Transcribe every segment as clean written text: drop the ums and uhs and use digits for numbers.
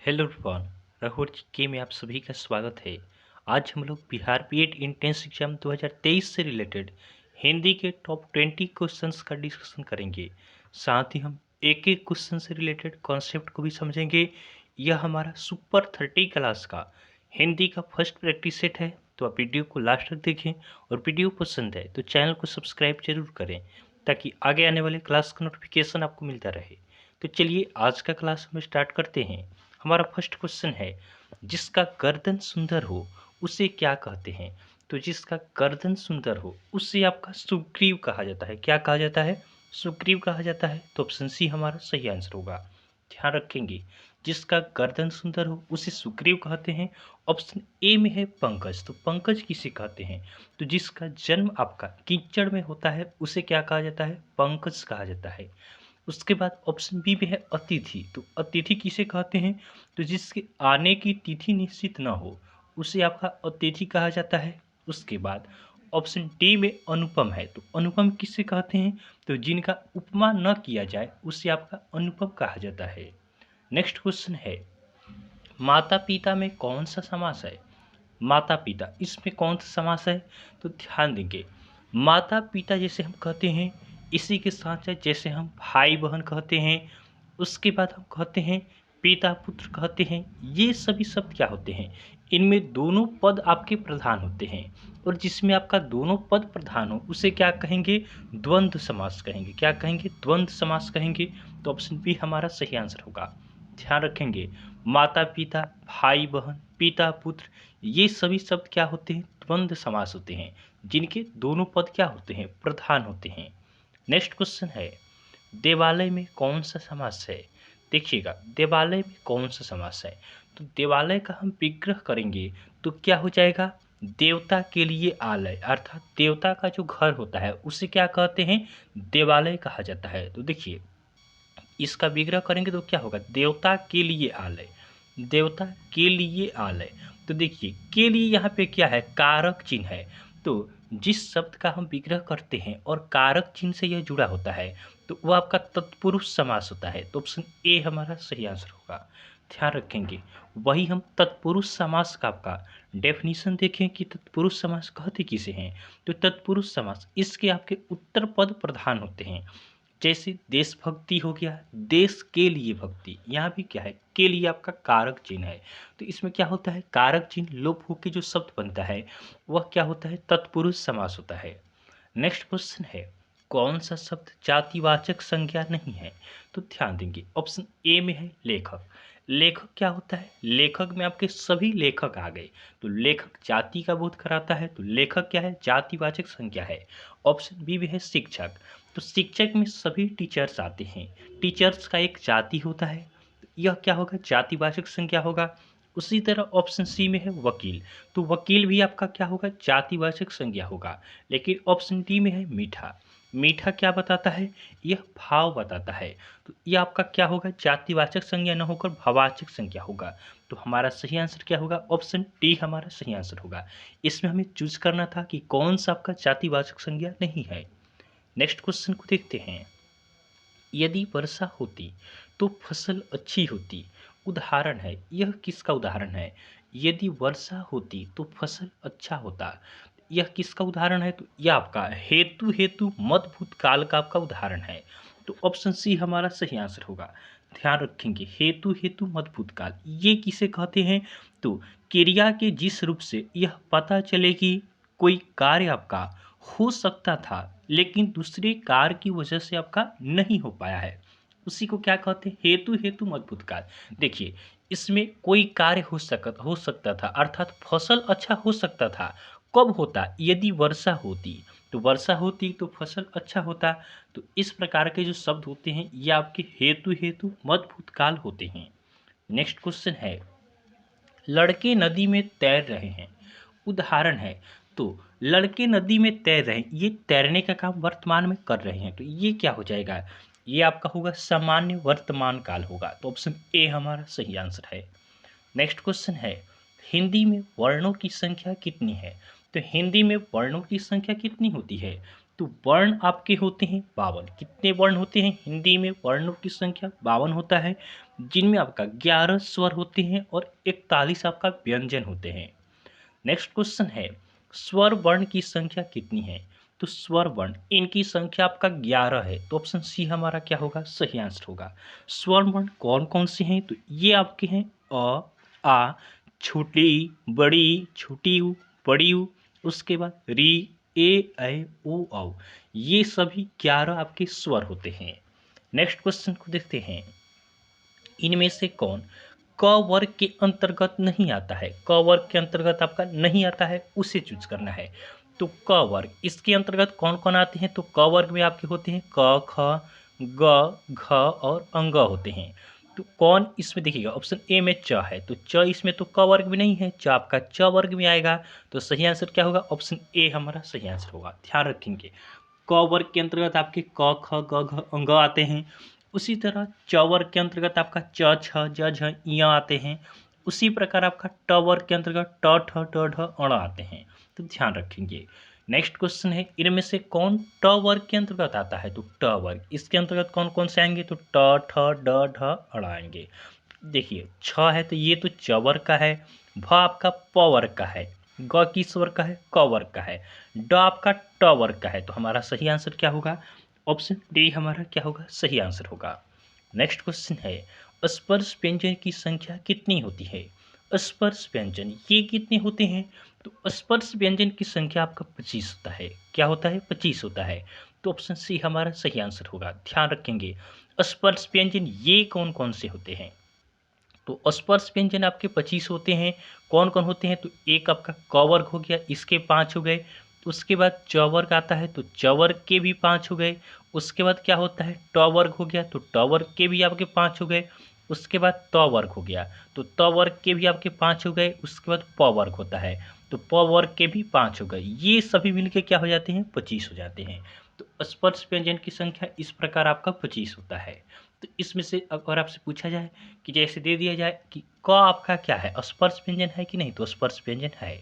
Hello everyone, Rahul के में आप सभी का स्वागत है। आज हम लोग बिहार बीएड एंट्रेंस एग्जाम 2023 से रिलेटेड हिंदी के टॉप 20 क्वेश्चंस का डिस्कशन करेंगे। साथ ही हम एक एक क्वेश्चन से रिलेटेड कॉन्सेप्ट को भी समझेंगे। यह हमारा सुपर 30 क्लास का हिंदी का फर्स्ट प्रैक्टिस सेट है, तो आप वीडियो को लास्ट तक देखें और वीडियो पसंद है तो चैनल को सब्सक्राइब जरूर करें ताकि आगे आने वाले क्लास का नोटिफिकेशन आपको मिलता रहे। तो चलिए आज का क्लास हम स्टार्ट करते हैं। हमारा फर्स्ट क्वेश्चन है, जिसका गर्दन सुंदर हो उसे क्या कहते हैं? तो जिसका गर्दन सुंदर हो उसे आपका सुग्रीव कहा जाता है। क्या कहा जाता है? सुग्रीव कहा जाता है। तो ऑप्शन सी हमारा सही आंसर होगा। ध्यान रखेंगे, जिसका गर्दन सुंदर हो उसे सुग्रीव कहते हैं। ऑप्शन ए में है पंकज। तो पंकज किसे कहते हैं? तो जिसका जन्म आपका कीचड़ में होता है उसे क्या कहा जाता है? पंकज कहा जाता है। उसके बाद ऑप्शन बी में है अतिथि। तो अतिथि किसे कहते हैं? तो जिसके आने की तिथि निश्चित न हो उसे आपका अतिथि कहा जाता है। उसके बाद ऑप्शन डी में अनुपम है। तो अनुपम किसे कहते हैं? तो जिनका उपमा न किया जाए उसे आपका अनुपम कहा जाता है। नेक्स्ट क्वेश्चन है, माता पिता में कौन सा समास है? माता पिता, इसमें कौन सा समास है? तो ध्यान देंगे, माता पिता जैसे हम कहते हैं, इसी के साथ साथ जैसे हम भाई बहन कहते हैं, उसके बाद हम कहते हैं पिता पुत्र कहते हैं, ये सभी शब्द क्या होते हैं? इनमें दोनों पद आपके प्रधान होते हैं, और जिसमें आपका दोनों पद प्रधान हो उसे क्या कहेंगे? द्वंद्व समास कहेंगे। क्या कहेंगे? द्वंद्व समास कहेंगे। तो ऑप्शन बी हमारा सही आंसर होगा। ध्यान रखेंगे, माता पिता, भाई बहन, पिता पुत्र, ये सभी शब्द क्या होते हैं? द्वंद्व समास होते हैं, जिनके दोनों पद क्या होते हैं? प्रधान होते हैं। नेक्स्ट क्वेश्चन है, देवालय में कौन सा समास है? देखिएगा, देवालय में कौन सा समास है? तो देवालय का हम विग्रह करेंगे तो क्या हो जाएगा? देवता के लिए आलय, अर्थात देवता का जो घर होता है उसे क्या कहते हैं? देवालय कहा जाता है। तो देखिए, इसका विग्रह करेंगे तो क्या होगा? देवता के लिए आलय, देवता के लिए आलय। तो देखिए, के लिए यहाँ पे क्या है? कारक चिन्ह है। तो जिस शब्द का हम विग्रह करते हैं और कारक चिन्ह से यह जुड़ा होता है तो वह आपका तत्पुरुष समास होता है। तो ऑप्शन ए हमारा सही आंसर होगा। ध्यान रखेंगे, वही हम तत्पुरुष समास का आपका डेफिनेशन देखें कि तत्पुरुष समास कहते किसे हैं। तो तत्पुरुष समास, इसके आपके उत्तर पद प्रधान होते हैं। जैसे देशभक्ति हो गया, देश के लिए भक्ति, यहाँ भी क्या है? के लिए आपका कारक चिन्ह है। तो इसमें क्या होता है? कारक चिन्ह लोप होकर जो शब्द बनता है वह क्या होता है? तत्पुरुष समास होता है। नेक्स्ट क्वेश्चन है, कौन सा शब्द जातिवाचक संज्ञा नहीं है? तो ध्यान देंगे, ऑप्शन ए में है लेखक। लेखक क्या होता है? लेखक में आपके सभी लेखक आ गए, तो लेखक जाति का बोध कराता है, तो लेखक क्या है? जातिवाचक संज्ञा है। ऑप्शन बी में है शिक्षक। तो शिक्षक में सभी टीचर्स आते हैं, टीचर्स का एक जाति होता है, तो यह क्या होगा? जातिवाचक संज्ञा होगा। उसी तरह ऑप्शन सी में है वकील। तो वकील भी आपका क्या होगा? जातिवाचक संज्ञा होगा। लेकिन ऑप्शन डी में है मीठा। मीठा क्या बताता है? यह भाव बताता है। तो यह आपका क्या होगा? जातिवाचक संज्ञा न होकर भाववाचक संज्ञा होगा। तो हमारा सही आंसर क्या होगा? ऑप्शन डी हमारा सही आंसर होगा। इसमें हमें चूज करना था कि कौन सा आपका जातिवाचक संज्ञा नहीं है। नेक्स्ट क्वेश्चन को देखते हैं, यदि वर्षा होती तो फसल अच्छी होती। उदाहरण है, यह किसका उदाहरण है? यदि वर्षा होती तो फसल अच्छा होता, यह किसका उदाहरण है? तो यह आपका हेतु हेतु मत भूतकाल का आपका उदाहरण है। तो ऑप्शन सी हमारा सही आंसर होगा। ध्यान रखेंगे, हेतु हेतु मत भूतकाल, ये किसे कहते हैं? तो क्रिया के जिस रूप से यह पता चले कि कोई कार्य आपका हो सकता था लेकिन दूसरे कार्य की वजह से आपका नहीं हो पाया है, उसी को क्या कहते हैं? हेतु हेतु मत भूतकाल। देखिए, इसमें कोई कार्य हो सकता था, अर्थात फसल अच्छा हो सकता था। कब होता? यदि वर्षा होती। तो वर्षा होती तो फसल अच्छा होता। तो इस प्रकार के जो शब्द होते हैं ये आपके हेतु हेतु मत भूतकाल होते हैं। नेक्स्ट क्वेश्चन है, लड़के नदी में तैर रहे हैं। उदाहरण है, तो लड़के नदी में तैर रहे हैं, ये तैरने का काम वर्तमान में कर रहे हैं, तो ये क्या हो जाएगा? ये आपका होगा सामान्य वर्तमान काल होगा। तो ऑप्शन ए हमारा सही आंसर है। नेक्स्ट क्वेश्चन है, हिंदी में वर्णों की संख्या कितनी है? तो हिंदी में वर्णों की संख्या कितनी होती है? तो वर्ण आपके होते हैं 52। कितने वर्ण होते हैं हिंदी में? वर्णों की संख्या 52 होता है। जिनमें आपका 11 स्वर होते हैं और 41 आपका व्यंजन होते हैं। नेक्स्ट क्वेश्चन है, स्वर वर्ण की संख्या कितनी है? तो स्वर वर्ण इनकी संख्या आपका 11 है, तो ऑप्शन सी हमारा क्या होगा? सही आंसर होगा। स्वर वर्ण कौन कौन से हैं? तो ये आपके हैं अ, आ, छोटी, बड़ी, छोटी ऊ, बड़ी ऊ, उसके बाद री, ए, ऐ, ओ, औ। ये सभी 11 आपके स्वर होते हैं। नेक्स्ट क्वेश्चन को देखते हैं, इनमें से कौन क वर्ग के अंतर्गत नहीं आता है? क वर्ग के अंतर्गत आपका नहीं आता है, उसे चूज करना है। तो क वर्ग इसके अंतर्गत कौन कौन आते हैं? तो क वर्ग में आपके होते हैं क, ख, ग, घ और अंग होते हैं। तो कौन इसमें देखिएगा, ऑप्शन ए में च है, तो च इसमें तो क वर्ग में नहीं है, च आपका च वर्ग में आएगा। तो सही आंसर क्या होगा? ऑप्शन ए हमारा सही आंसर होगा। ध्यान रखेंगे, क वर्ग के अंतर्गत आपके क, ख, ग, घ, अंग आते हैं। उसी तरह च वर्ग के अंतर्गत आपका च, छ, ज, झ, ञ आते हैं। उसी प्रकार आपका ट वर्ग के अंतर्गत ट, ठ, ड, ढ, अण आते हैं। तो ध्यान रखेंगे। नेक्स्ट क्वेश्चन है, इनमें से कौन ट वर्ग के अंतर्गत आता है? तो ट वर्ग इसके अंतर्गत कौन कौन से आएंगे? तो ट, ठ, ड, ढ, अण आएंगे। देखिए छ है तो ये तो च वर्ग का है, भ आपका प वर्ग का है, ग किस वर्ग का है? क वर्ग का है, ड आपका ट वर्ग का है। तो हमारा सही आंसर क्या होगा? ऑप्शन डी हमारा क्या होगा? सही आंसर होगा। नेक्स्ट क्वेश्चन है, स्पर्श व्यंजन की संख्या कितनी होती है? स्पर्श व्यंजन ये कितने होते हैं? तो स्पर्श व्यंजन की संख्या आपका 25 होता है। क्या होता है? 25 होता है। तो ऑप्शन सी हमारा सही आंसर होगा। ध्यान रखेंगे, स्पर्श व्यंजन ये कौन कौन से होते हैं? तो स्पर्श व्यंजन आपके 25 होते हैं। कौन कौन होते हैं? तो एक आपका क वर्ग हो गया, इसके 5 हो गए। तो उसके बाद च वर्ग आता है, तो च वर्ग के भी 5 हो गए। उसके बाद क्या होता है? ट वर्ग हो गया, तो ट वर्ग के भी आपके 5 हो गए। उसके बाद त वर्ग हो गया, तो त वर्ग के भी आपके 5 हो गए। उसके बाद प वर्ग होता है, तो प वर्ग के भी 5 हो गए। ये सभी मिलके क्या हो जाते हैं? 25 हो जाते हैं। तो स्पर्श व्यंजन की संख्या इस प्रकार आपका 25 होता है। तो इसमें से अगर आपसे पूछा जाए कि जैसे दे दिया जाए कि क आपका क्या है? स्पर्श व्यंजन है कि नहीं? तो स्पर्श व्यंजन है,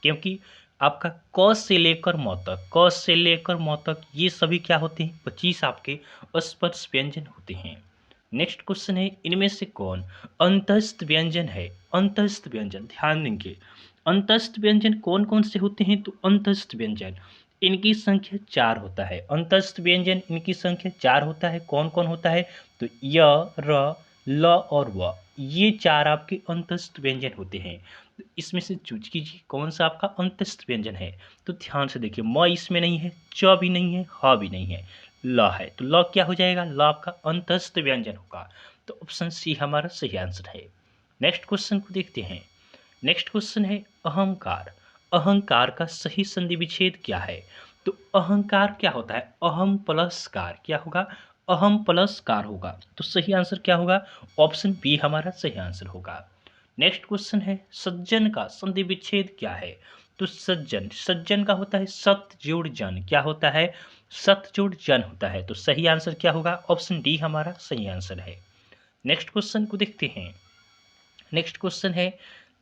क्योंकि आपका क से लेकर म तक, क से लेकर म तक ये सभी क्या होते हैं? 25 आपके स्पर्श व्यंजन होते हैं। नेक्स्ट क्वेश्चन है, इनमें से कौन अंतस्थ व्यंजन है? अंतस्थ व्यंजन ध्यान देंगे, अंतस्थ व्यंजन कौन कौन से होते हैं? तो अंतस्थ व्यंजन इनकी संख्या 4 होता है। अंतस्थ व्यंजन इनकी संख्या 4 होता है। कौन कौन होता है? तो य, र, ल और व, ये 4 आपके अंतस्थ व्यंजन होते हैं। तो इसमें से चूज कीजिए कौन सा आपका अंतस्थ व्यंजन है। तो ध्यान से देखिए, म इसमें नहीं है, च भी नहीं है, ह भी नहीं है, ल है। तो ल क्या हो जाएगा? ल आपका अंतस्थ व्यंजन होगा। तो ऑप्शन सी हमारा सही आंसर है। नेक्स्ट क्वेश्चन को देखते हैं। नेक्स्ट क्वेश्चन है, अहंकार। अहंकार का सही संधि विच्छेद क्या है? तो अहंकार क्या होता है? अहम प्लस कार क्या होगा? अहम प्लस कार होगा। तो सही आंसर क्या होगा? ऑप्शन बी हमारा सही आंसर होगा। नेक्स्ट क्वेश्चन है, सज्जन का संधि विच्छेद क्या है? तो सज्जन, सज्जन का होता है सत जोड़ जन। क्या होता है? सत जोड़ जन होता है। तो सही आंसर क्या होगा? ऑप्शन डी हमारा सही आंसर है। नेक्स्ट क्वेश्चन को देखते हैं। नेक्स्ट क्वेश्चन है,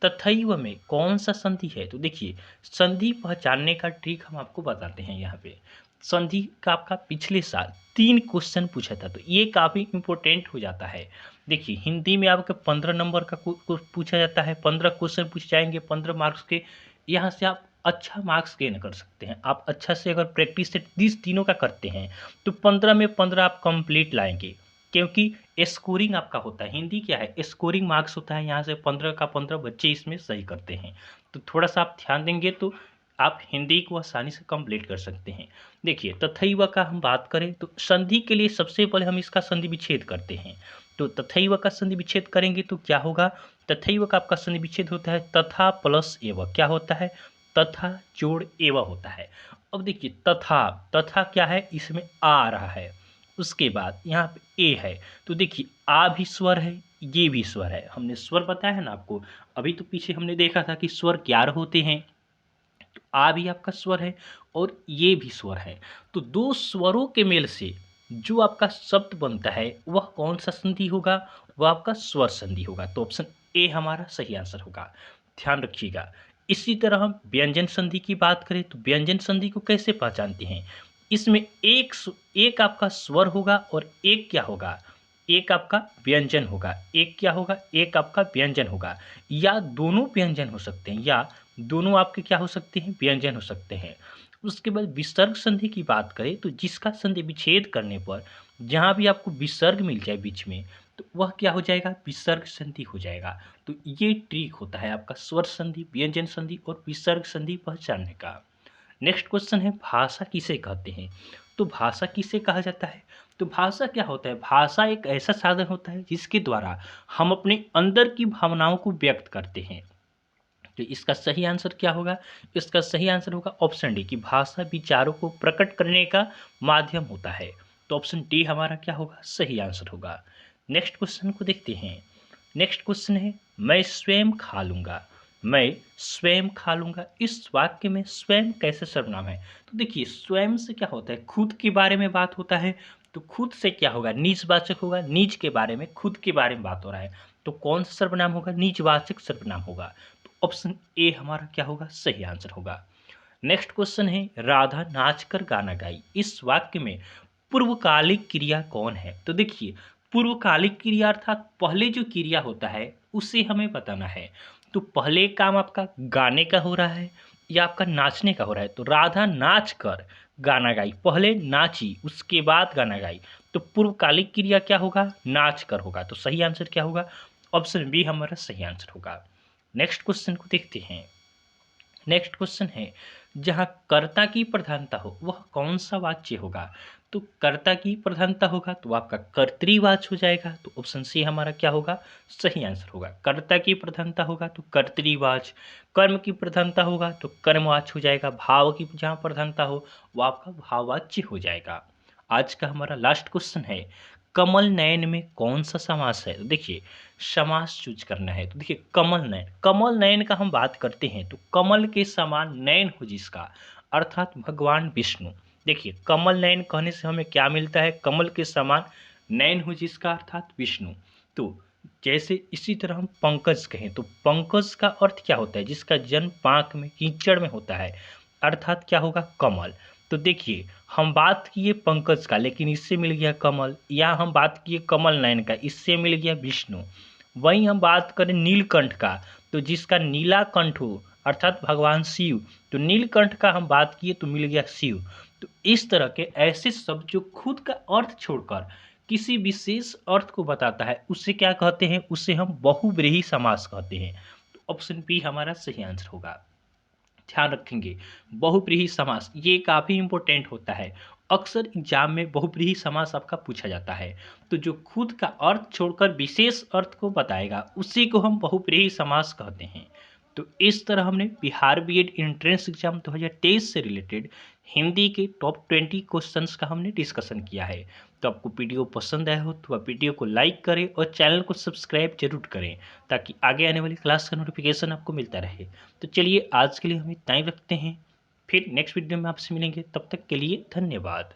तथैव में कौन सा संधि है? तो देखिए, संधि पहचानने का ट्रिक हम आपको बताते हैं। यहाँ पे संधि का आपका पिछले साल 3 क्वेश्चन पूछा था, तो ये काफ़ी इंपॉर्टेंट हो जाता है। देखिए, हिंदी में आपका 15 नंबर का पूछा जाता है, 15 क्वेश्चन पूछ जाएंगे 15 मार्क्स के। यहाँ से आप अच्छा मार्क्स गेन कर सकते हैं। आप अच्छा से अगर प्रैक्टिस से 30 तीनों का करते हैं तो 15 में 15 आप कंप्लीट लाएंगे, क्योंकि स्कोरिंग आपका होता है। हिंदी क्या है? स्कोरिंग मार्क्स होता है। यहाँ से 15 का 15 बच्चे इसमें सही करते हैं। तो थोड़ा सा आप ध्यान देंगे तो आप हिंदी को आसानी से कंप्लीट कर सकते हैं। देखिए, तथैव का हम बात करें तो संधि के लिए सबसे पहले हम इसका संधि विच्छेद करते हैं। तो तथैव का संधि विच्छेद करेंगे तो क्या होगा? तथैव का आपका संधि विच्छेद होता है तथा प्लस एव। क्या होता है? तथा जोड़ एव होता है। अब देखिए, तथा, तथा क्या है? इसमें आ रहा है। उसके बाद यहाँ पे ए है, तो देखिए आ भी स्वर है, ये भी स्वर है। हमने स्वर बताया है ना आपको, अभी तो पीछे हमने देखा था कि स्वर 11 होते हैं। तो आ भी आपका स्वर है और ये भी स्वर है। तो दो स्वरों के मेल से जो आपका शब्द बनता है वह कौन सा संधि होगा? वह आपका स्वर संधि होगा। तो ऑप्शन ए हमारा सही आंसर होगा। ध्यान रखिएगा। इसी तरह हम व्यंजन संधि की बात करें तो व्यंजन संधि को कैसे पहचानते हैं? इसमें एक आपका स्वर होगा और एक क्या होगा? एक आपका व्यंजन होगा, एक क्या होगा, एक आपका व्यंजन होगा, या दोनों व्यंजन हो सकते हैं, या दोनों आपके क्या हो सकते हैं, व्यंजन हो सकते हैं। उसके बाद विसर्ग संधि की बात करें तो जिसका संधि विच्छेद करने पर जहाँ भी आपको विसर्ग मिल जाए बीच में, तो वह क्या हो जाएगा, विसर्ग संधि हो जाएगा। तो ये ट्रिक होता है आपका स्वर संधि, व्यंजन संधि और विसर्ग संधि पहचानने का। नेक्स्ट क्वेश्चन है, भाषा किसे कहते हैं? तो भाषा किसे कहा जाता है? तो भाषा क्या होता है? भाषा एक ऐसा साधन होता है जिसके द्वारा हम अपने अंदर की भावनाओं को व्यक्त करते हैं। तो इसका सही आंसर क्या होगा? इसका सही आंसर होगा ऑप्शन डी, कि भाषा विचारों को प्रकट करने का माध्यम होता है। तो ऑप्शन डी हमारा क्या होगा, सही आंसर होगा। नेक्स्ट क्वेश्चन को देखते हैं। नेक्स्ट क्वेश्चन है, मैं स्वयं खा लूंगा। मैं स्वयं खा लूंगा, इस वाक्य में स्वयं कैसे सर्वनाम है? तो देखिए, स्वयं से क्या होता है, खुद के बारे में बात होता है। तो खुद से क्या होगा, निजवाचक होगा, निज के बारे में, खुद के बारे में बात हो रहा है। तो कौन सा सर्वनाम होगा, निजवाचक सर्वनाम होगा। ऑप्शन ए हमारा क्या होगा, सही आंसर होगा। नेक्स्ट क्वेश्चन है, राधा नाचकर गाना गाई, इस वाक्य में पूर्वकालिक क्रिया कौन है? तो देखिए, पूर्वकालिक क्रिया अर्थात पहले जो क्रिया होता है उसे हमें बताना है। तो पहले काम आपका गाने का हो रहा है या आपका नाचने का हो रहा है? तो राधा नाच कर गाना गाई, पहले नाची उसके बाद गाना गाई। तो पूर्वकालिक क्रिया क्या होगा, नाच कर होगा। तो सही आंसर क्या होगा, ऑप्शन बी हमारा सही आंसर होगा। नेक्स्ट क्वेश्चन को देखते हैं। नेक्स्ट क्वेश्चन है, जहाँ कर्ता की प्रधानता हो वह कौन सा वाच्य होगा? तो कर्ता की प्रधानता होगा तो आपका कर्तृवाच्य हो जाएगा। तो ऑप्शन सी हमारा क्या होगा, सही आंसर होगा। कर्ता की प्रधानता होगा तो कर्तृवाच्य, कर्म की प्रधानता होगा तो कर्मवाच्य हो जाएगा, भाव की जहाँ प्रधानता हो वो आपका भाववाच्य हो जाएगा। आज का हमारा लास्ट क्वेश्चन है, कमल नयन में कौन सा समास है? तो देखिए, समास चूज करना है। तो देखिए, कमल नयन, कमल नयन का हम बात करते हैं तो कमल के समान नयन हो जिसका, अर्थात भगवान विष्णु। देखिए, कमल नयन कहने से हमें क्या मिलता है, कमल के समान नयन हो जिसका अर्थात विष्णु। तो जैसे इसी तरह हम पंकज कहें तो पंकज का अर्थ क्या होता है, जिसका जन्म पाक में कीचड़ में होता है, अर्थात क्या होगा, कमल। तो देखिए, हम बात किए पंकज का लेकिन इससे मिल गया कमल, या हम बात किए कमल नयन का, इससे मिल गया विष्णु। वहीं हम बात करें नीलकंठ का, तो जिसका नीला कंठ हो अर्थात भगवान शिव, तो नीलकंठ का हम बात किए तो मिल गया शिव। तो इस तरह के ऐसे शब्द जो खुद का अर्थ छोड़कर किसी विशेष अर्थ को बताता है उसे क्या कहते हैं, उसे हम बहुव्रीहि समास कहते हैं। तो ऑप्शन बी हमारा सही आंसर होगा। ध्यान रखेंगे, बहुव्रीहि समास ये काफ़ी इंपॉर्टेंट होता है। अक्सर एग्जाम में बहुव्रीहि समास आपका पूछा जाता है। तो जो खुद का अर्थ छोड़कर विशेष अर्थ को बताएगा उसी को हम बहुव्रीहि समास कहते हैं। तो इस तरह हमने बिहार बीएड एंट्रेंस एग्जाम 2023 से रिलेटेड हिंदी के टॉप 20 क्वेश्चंस का हमने डिस्कशन किया है। तो आपको वीडियो पसंद आया हो तो आप वीडियो को लाइक करें और चैनल को सब्सक्राइब जरूर करें, ताकि आगे आने वाली क्लास का नोटिफिकेशन आपको मिलता रहे। तो चलिए, आज के लिए हम इतना ही रखते हैं, फिर नेक्स्ट वीडियो में आपसे मिलेंगे, तब तक के लिए धन्यवाद।